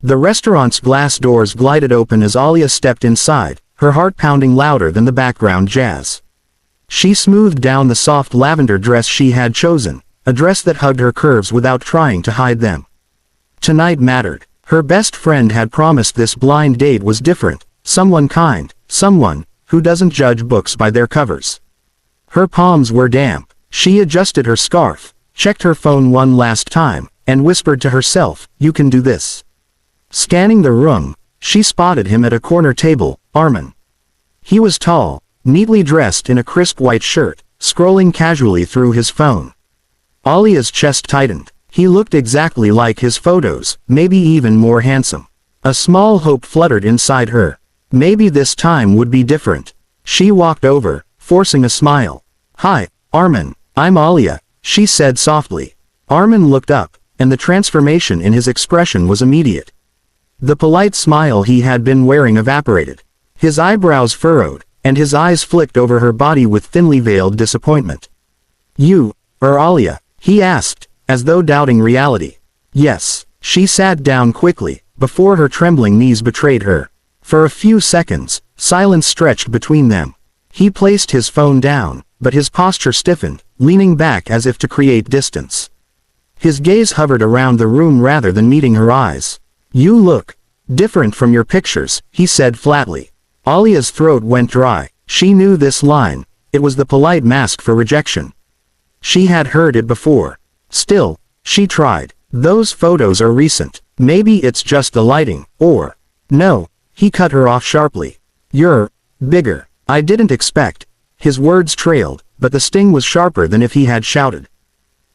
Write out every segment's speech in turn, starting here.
The restaurant's glass doors glided open as Alia stepped inside, her heart pounding louder than the background jazz. She smoothed down the soft lavender dress she had chosen, a dress that hugged her curves without trying to hide them. Tonight mattered. Her best friend had promised this blind date was different, someone kind, someone who doesn't judge books by their covers. Her palms were damp. She adjusted her scarf, checked her phone one last time, and whispered to herself, "You can do this." Scanning the room, she spotted him at a corner table, Armin. He was tall, neatly dressed in a crisp white shirt, scrolling casually through his phone. Alia's chest tightened. He looked exactly like his photos, maybe even more handsome. A small hope fluttered inside her. Maybe this time would be different. She walked over, forcing a smile. "Hi, Armin, I'm Alia," she said softly. Armin looked up, and the transformation in his expression was immediate. The polite smile he had been wearing evaporated. His eyebrows furrowed, and his eyes flicked over her body with thinly veiled disappointment. "You, are Alia?" he asked, as though doubting reality. "Yes." She sat down quickly, before her trembling knees betrayed her. For a few seconds, silence stretched between them. He placed his phone down, but his posture stiffened, leaning back as if to create distance. His gaze hovered around the room rather than meeting her eyes. "You look different from your pictures," he said flatly. Alia's throat went dry. She knew this line. It was the polite mask for rejection. She had heard it before. Still, she tried. "Those photos are recent. Maybe it's just the lighting, or..." "No," he cut her off sharply. "You're bigger. I didn't expect..." His words trailed, but the sting was sharper than if he had shouted.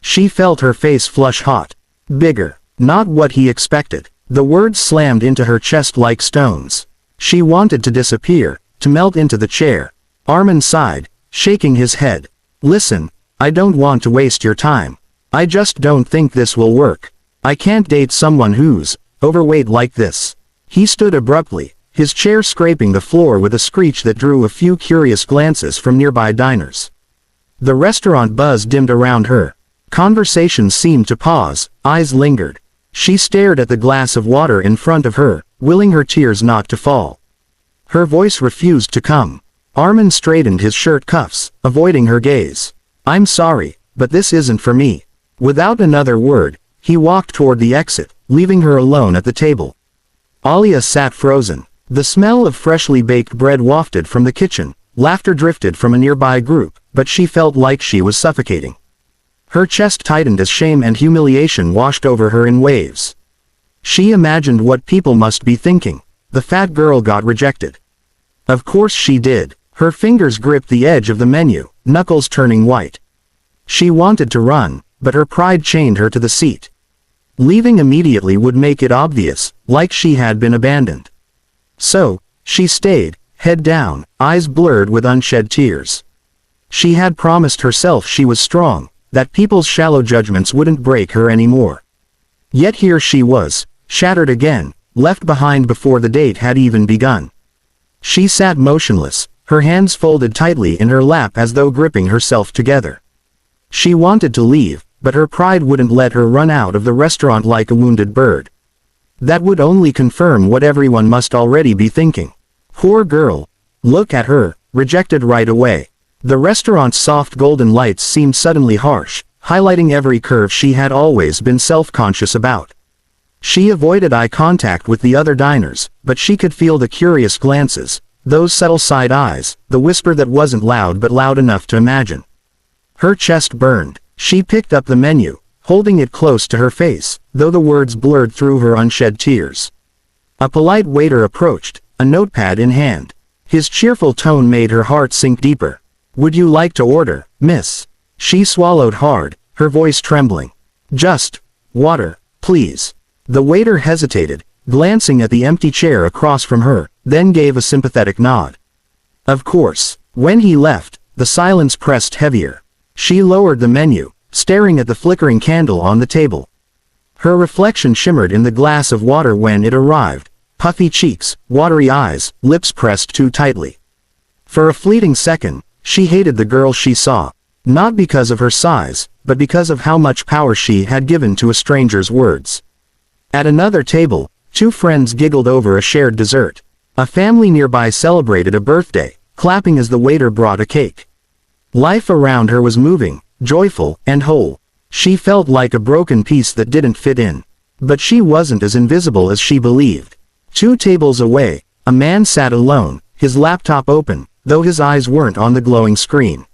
She felt her face flush hot. Bigger. Not what he expected. The words slammed into her chest like stones. She wanted to disappear, to melt into the chair. Armin sighed, shaking his head. "Listen, I don't want to waste your time. I just don't think this will work. I can't date someone who's overweight like this." He stood abruptly, his chair scraping the floor with a screech that drew a few curious glances from nearby diners. The restaurant buzz dimmed around her. Conversations seemed to pause, eyes lingered. She stared at the glass of water in front of her, willing her tears not to fall. Her voice refused to come. Armin straightened his shirt cuffs, avoiding her gaze. "I'm sorry, but this isn't for me." Without another word, he walked toward the exit, leaving her alone at the table. Alia sat frozen. The smell of freshly baked bread wafted from the kitchen, laughter drifted from a nearby group, but she felt like she was suffocating. Her chest tightened as shame and humiliation washed over her in waves. She imagined what people must be thinking. The fat girl got rejected. Of course she did. Her fingers gripped the edge of the menu, knuckles turning white. She wanted to run, but her pride chained her to the seat. Leaving immediately would make it obvious, like she had been abandoned. So, she stayed, head down, eyes blurred with unshed tears. She had promised herself she was strong, that people's shallow judgments wouldn't break her anymore. Yet here she was, shattered again, left behind before the date had even begun. She sat motionless, her hands folded tightly in her lap as though gripping herself together. She wanted to leave, but her pride wouldn't let her run out of the restaurant like a wounded bird. That would only confirm what everyone must already be thinking. Poor girl. Look at her, rejected right away. The restaurant's soft golden lights seemed suddenly harsh, highlighting every curve she had always been self-conscious about. She avoided eye contact with the other diners, but she could feel the curious glances, those subtle side eyes, the whisper that wasn't loud but loud enough to imagine. Her chest burned. She picked up the menu, holding it close to her face, though the words blurred through her unshed tears. A polite waiter approached, a notepad in hand. His cheerful tone made her heart sink deeper. "Would you like to order, miss?" She swallowed hard, her voice trembling. "Just water, please." The waiter hesitated, glancing at the empty chair across from her, then gave a sympathetic nod. Of course. When he left, the silence pressed heavier. She lowered the menu, staring at the flickering candle on the table. Her reflection shimmered in the glass of water when it arrived, puffy cheeks, watery eyes, lips pressed too tightly. For a fleeting second, she hated the girl she saw, not because of her size, but because of how much power she had given to a stranger's words. At another table, Two friends giggled over a shared dessert. A family nearby celebrated a birthday, clapping as the waiter brought a cake. Life around her was moving, joyful, and whole. She felt like a broken piece that didn't fit in. But she wasn't as invisible as she believed. 2 tables away, a man sat alone, his laptop open, though his eyes weren't on the glowing screen.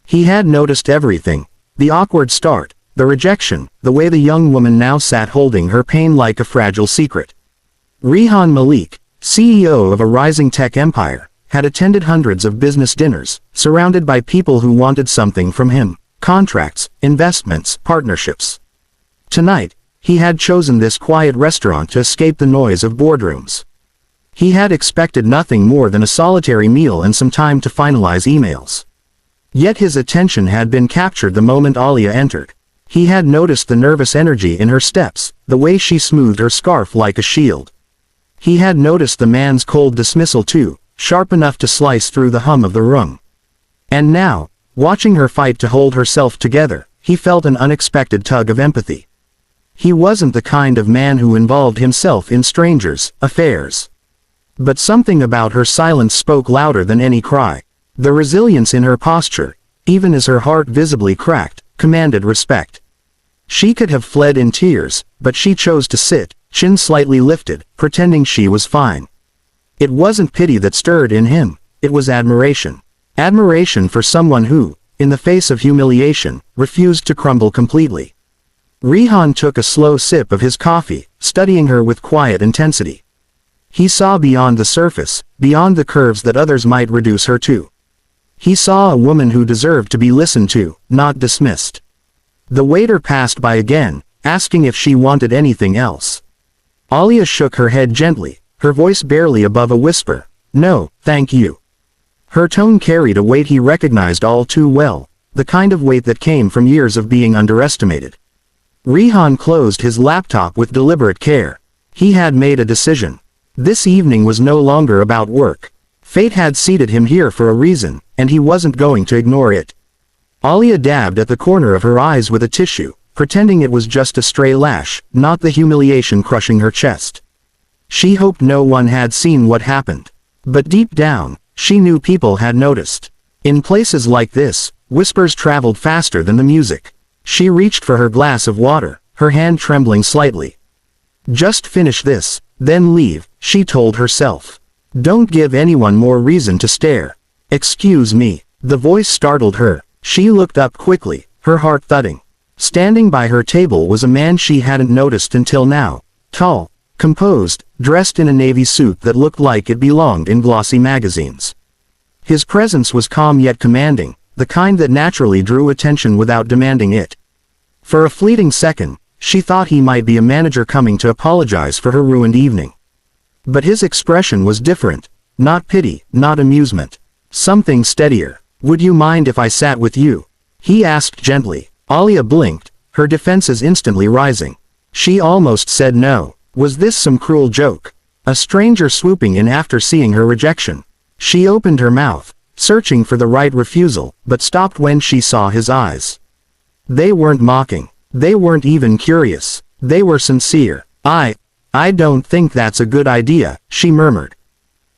He had noticed everything. The awkward start, the rejection, the way the young woman now sat holding her pain like a fragile secret. Rehan Malik, CEO of a rising tech empire, had attended hundreds of business dinners, surrounded by people who wanted something from him: contracts, investments, partnerships. Tonight, he had chosen this quiet restaurant to escape the noise of boardrooms. He had expected nothing more than a solitary meal and some time to finalize emails. Yet his attention had been captured the moment Alia entered. He had noticed the nervous energy in her steps, the way she smoothed her scarf like a shield. He had noticed the man's cold dismissal too, sharp enough to slice through the hum of the room. And now, watching her fight to hold herself together, he felt an unexpected tug of empathy. He wasn't the kind of man who involved himself in strangers' affairs. But something about her silence spoke louder than any cry. The resilience in her posture, even as her heart visibly cracked, commanded respect. She could have fled in tears, but she chose to sit, chin slightly lifted, pretending she was fine. It wasn't pity that stirred in him, it was admiration. Admiration for someone who, in the face of humiliation, refused to crumble completely. Rehan took a slow sip of his coffee, studying her with quiet intensity. He saw beyond the surface, beyond the curves that others might reduce her to. He saw a woman who deserved to be listened to, not dismissed. The waiter passed by again, asking if she wanted anything else. Alia shook her head gently, her voice barely above a whisper. "No, thank you." Her tone carried a weight he recognized all too well, the kind of weight that came from years of being underestimated. Rehan closed his laptop with deliberate care. He had made a decision. This evening was no longer about work. Fate had seated him here for a reason, and he wasn't going to ignore it. Alia dabbed at the corner of her eyes with a tissue, pretending it was just a stray lash, not the humiliation crushing her chest. She hoped no one had seen what happened. But deep down, she knew people had noticed. In places like this, whispers traveled faster than the music. She reached for her glass of water, her hand trembling slightly. "Just finish this, then leave," she told herself. "Don't give anyone more reason to stare." "Excuse me." The voice startled her. She looked up quickly, her heart thudding. Standing by her table was a man she hadn't noticed until now. Tall, composed, dressed in a navy suit that looked like it belonged in glossy magazines. His presence was calm yet commanding, the kind that naturally drew attention without demanding it. For a fleeting second, she thought he might be a manager coming to apologize for her ruined evening. But his expression was different. Not pity, not amusement. Something steadier. "Would you mind if I sat with you?" he asked gently. Alia blinked, her defenses instantly rising. She almost said no. Was this some cruel joke? A stranger swooping in after seeing her rejection? She opened her mouth, searching for the right refusal, but stopped when she saw his eyes. They weren't mocking. They weren't even curious. They were sincere. I don't think that's a good idea," she murmured.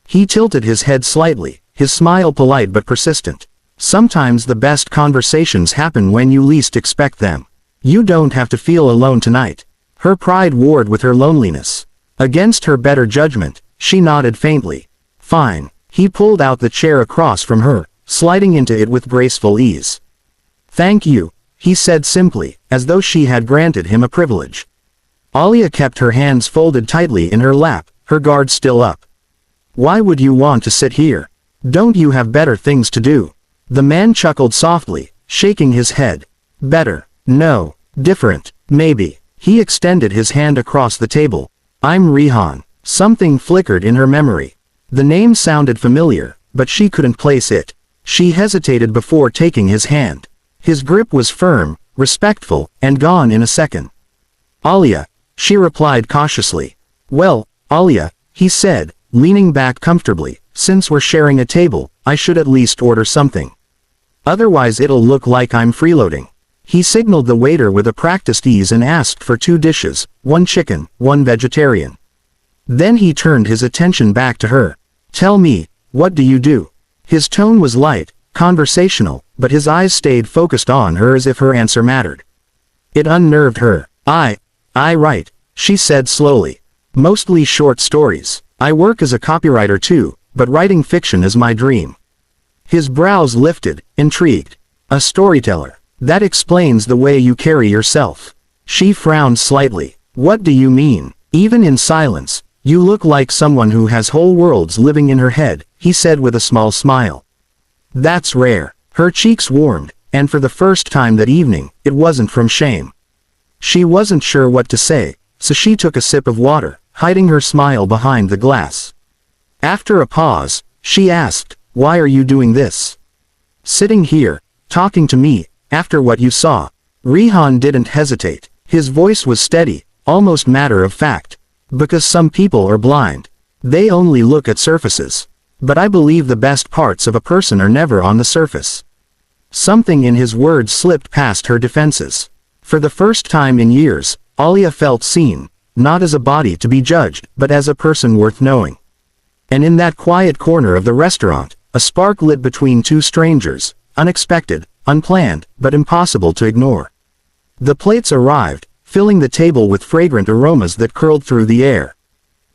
He tilted his head slightly, his smile polite but persistent. "Sometimes the best conversations happen when you least expect them. You don't have to feel alone tonight." Her pride warred with her loneliness. Against her better judgment, she nodded faintly. "Fine." He pulled out the chair across from her, sliding into it with graceful ease. "Thank you," he said simply, as though she had granted him a privilege. Alia kept her hands folded tightly in her lap, her guard still up. "Why would you want to sit here? Don't you have better things to do?" The man chuckled softly, shaking his head. "Better? No. Different, maybe." He extended his hand across the table. "I'm Rehan." Something flickered in her memory. The name sounded familiar, but she couldn't place it. She hesitated before taking his hand. His grip was firm, respectful, and gone in a second. "Alia," she replied cautiously. "Well, Alia," he said, leaning back comfortably, "since we're sharing a table, I should at least order something. Otherwise it'll look like I'm freeloading." He signaled the waiter with a practiced ease and asked for 2 dishes, 1 chicken, 1 vegetarian. Then he turned his attention back to her. "Tell me, what do you do?" His tone was light, conversational, but his eyes stayed focused on her as if her answer mattered. It unnerved her. I write," she said slowly. "Mostly short stories. I work as a copywriter too, but writing fiction is my dream." His brows lifted, intrigued. "A storyteller. That explains the way you carry yourself." She frowned slightly. "What do you mean?" "Even in silence, you look like someone who has whole worlds living in her head," he said with a small smile. "That's rare." Her cheeks warmed, and for the first time that evening, it wasn't from shame. She wasn't sure what to say, so she took a sip of water, hiding her smile behind the glass. After a pause, she asked, "Why are you doing this? Sitting here, talking to me, after what you saw?" Rihan didn't hesitate. His voice was steady, almost matter of fact. "Because some people are blind. They only look at surfaces. But I believe the best parts of a person are never on the surface." Something in his words slipped past her defenses. For the first time in years, Alia felt seen, not as a body to be judged, but as a person worth knowing. And in that quiet corner of the restaurant, a spark lit between two strangers, unexpected, unplanned, but impossible to ignore. The plates arrived, filling the table with fragrant aromas that curled through the air.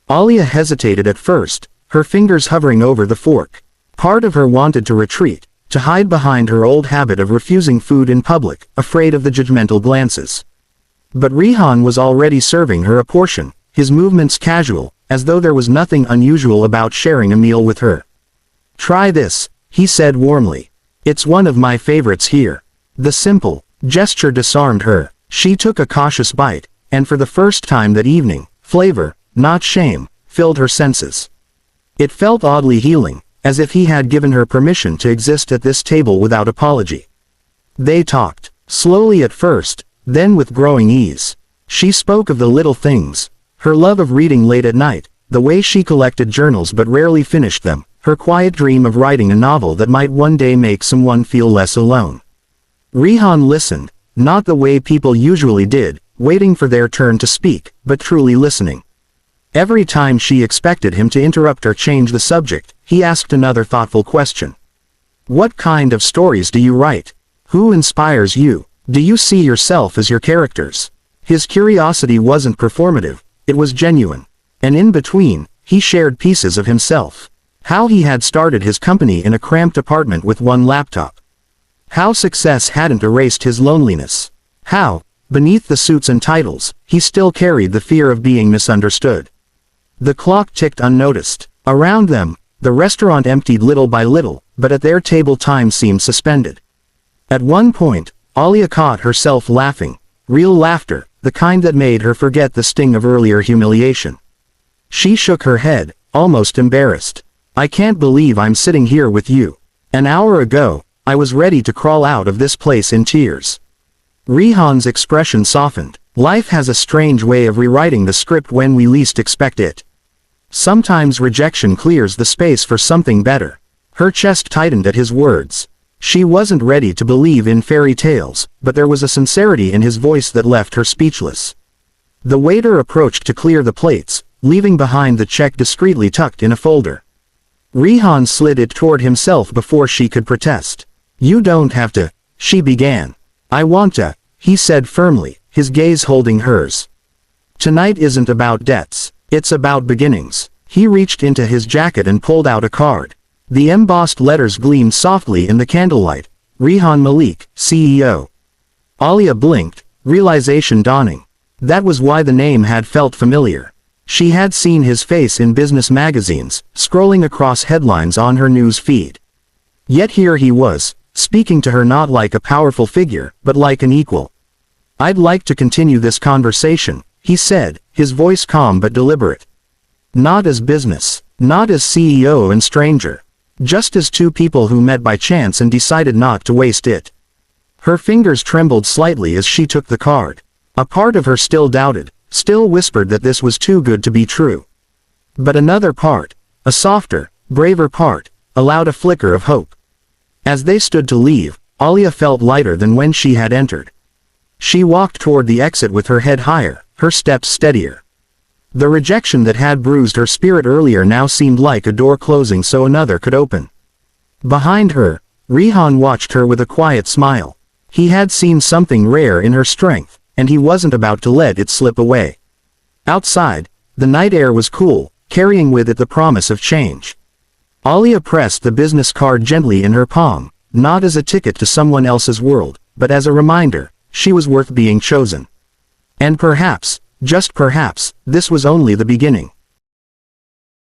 Alia hesitated at first, her fingers hovering over the fork. Part of her wanted to retreat, to hide behind her old habit of refusing food in public, afraid of the judgmental glances. But Rihan was already serving her a portion, his movements casual, as though there was nothing unusual about sharing a meal with her. "Try this," he said warmly. "It's one of my favorites here." The simple gesture disarmed her. She took a cautious bite, and for the first time that evening, flavor, not shame, filled her senses. It felt oddly healing, as if he had given her permission to exist at this table without apology. They talked, slowly at first, then with growing ease. She spoke of the little things, her love of reading late at night, the way she collected journals but rarely finished them, her quiet dream of writing a novel that might one day make someone feel less alone. Rihan listened, not the way people usually did, waiting for their turn to speak, but truly listening. Every time she expected him to interrupt or change the subject, he asked another thoughtful question. "What kind of stories do you write? Who inspires you? Do you see yourself as your characters?" His curiosity wasn't performative, it was genuine. And in between, he shared pieces of himself. How he had started his company in a cramped apartment with one laptop. How success hadn't erased his loneliness. How, beneath the suits and titles, he still carried the fear of being misunderstood. The clock ticked unnoticed. Around them, the restaurant emptied little by little, but at their table time seemed suspended. At one point, Alia caught herself laughing. Real laughter, the kind that made her forget the sting of earlier humiliation. She shook her head, almost embarrassed. "I can't believe I'm sitting here with you. An hour ago, I was ready to crawl out of this place in tears." Rihan's expression softened. Life has a strange way of rewriting the script when we least expect it. Sometimes rejection clears the space for something better. Her chest tightened at his words. She wasn't ready to believe in fairy tales, but there was a sincerity in his voice that left her speechless. The waiter approached to clear the plates, leaving behind the check discreetly tucked in a folder. Rihan slid it toward himself before she could protest. "You don't have to," she began. "I want to," he said firmly, his gaze holding hers. "Tonight isn't about debts. It's about beginnings." He reached into his jacket and pulled out a card. The embossed letters gleamed softly in the candlelight. Rihan Malik, CEO. Alia blinked, realization dawning. That was why the name had felt familiar. She had seen his face in business magazines, scrolling across headlines on her news feed. Yet here he was, speaking to her not like a powerful figure, but like an equal. "I'd like to continue this conversation," he said, his voice calm but deliberate. "Not as business, not as CEO and stranger. Just as two people who met by chance and decided not to waste it." Her fingers trembled slightly as she took the card. A part of her still doubted, still whispered that this was too good to be true. But another part, a softer, braver part, allowed a flicker of hope. As they stood to leave, Alia felt lighter than when she had entered. She walked toward the exit with her head higher, her steps steadier. The rejection that had bruised her spirit earlier now seemed like a door closing so another could open. Behind her, Rihan watched her with a quiet smile. He had seen something rare in her strength, and he wasn't about to let it slip away. Outside, the night air was cool, carrying with it the promise of change. Alia pressed the business card gently in her palm, not as a ticket to someone else's world, but as a reminder, she was worth being chosen. And perhaps, just perhaps, this was only the beginning.